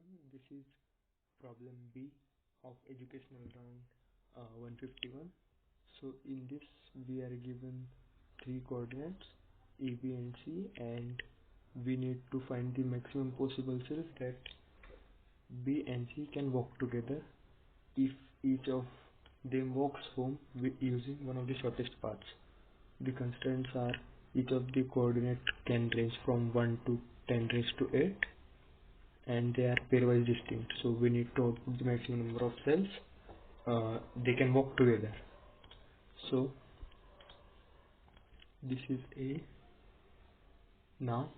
This is problem B of educational round 151. So in this we are given three coordinates A, B and C, and we need to find the maximum possible cells that B and C can walk together if each of them walks home with using one of the shortest paths. The constraints are each of the coordinates can range from 1 to 10 raised to 8, and they are pairwise distinct, so we need to output the maximum number of cells they can walk together. So this is A. Now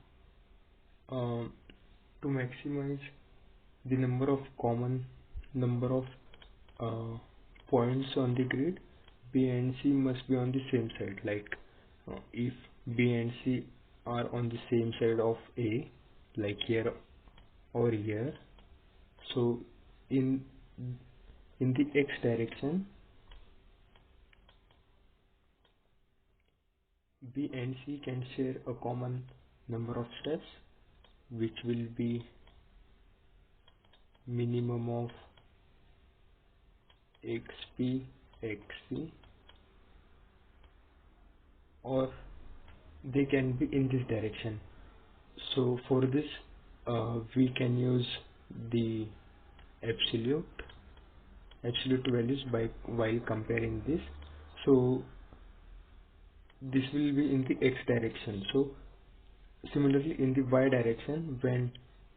to maximize the number of uh, points on the grid, B and C must be on the same side. Like if B and C are on the same side of A, like here or here, so in the x direction, B and C can share a common number of steps, which will be minimum of xp xc, or they can be in this direction. So for this we can use the absolute values by while comparing this. So this will be in the x direction. So similarly in the y direction, when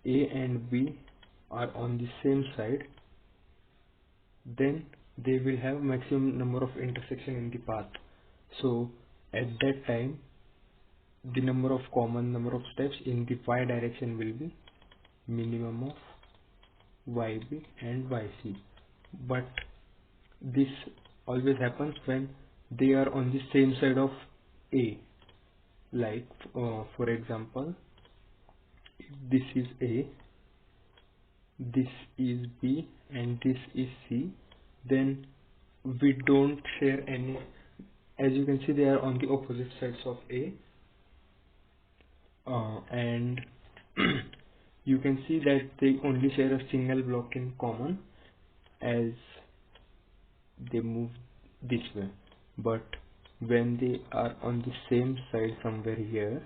A and B are on the same side, then they will have maximum number of intersection in the path. So at that time the common number of steps in the y direction will be minimum of yb and yc. But this always happens when they are on the same side of A. Like for example, if this is A, this is B and this is C, then we don't share any. As you can see, they are on the opposite sides of A, and you can see that they only share a single block in common as they move this way. But when they are on the same side somewhere here,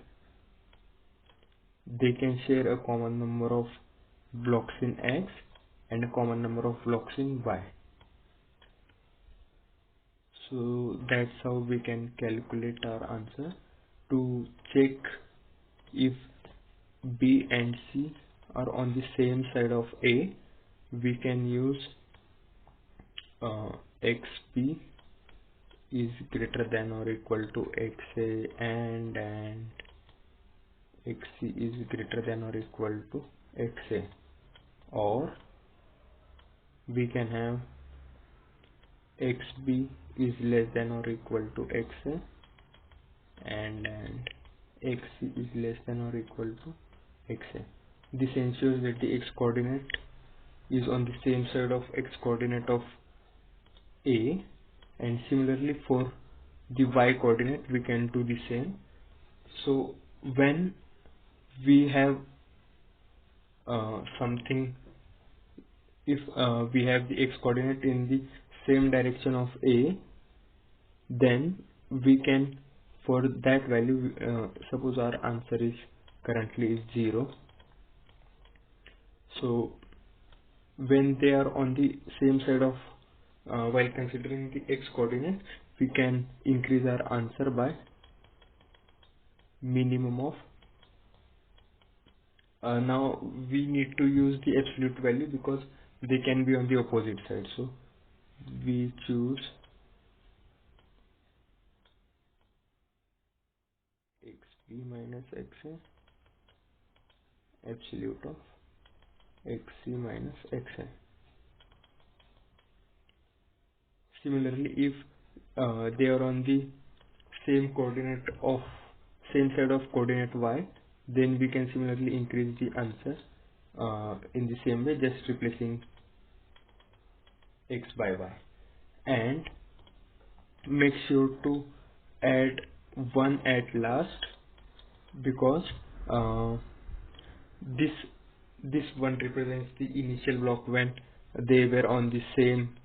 they can share a common number of blocks in X and a common number of blocks in Y. So that's how we can calculate our answer. To check if B and C are on the same side of A, we can use XB is greater than or equal to XA and XC is greater than or equal to XA, or we can have XB is less than or equal to XA and XC is less than or equal to XA. This ensures that the X coordinate is on the same side of X coordinate of A, and similarly for the Y coordinate we can do the same. So when we have something, if we have the X coordinate in the same direction of A, then we can, for that value, suppose our answer is currently is 0. So when they are on the same side of while considering the X coordinate, we can increase our answer by minimum of now we need to use the absolute value because they can be on the opposite side. So we choose xb minus xa, absolute of xc minus xa. Similarly, if they are on the same side of coordinate y, then we can similarly increase the answer in the same way, just replacing x by y, and make sure to add 1 at last, because this this one represents the initial block when they were on the same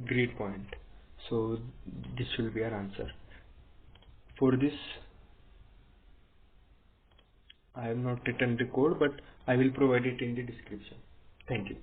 grid point. So this will be our answer. For this, I have not written the code, but I will provide it in the description. Thank you.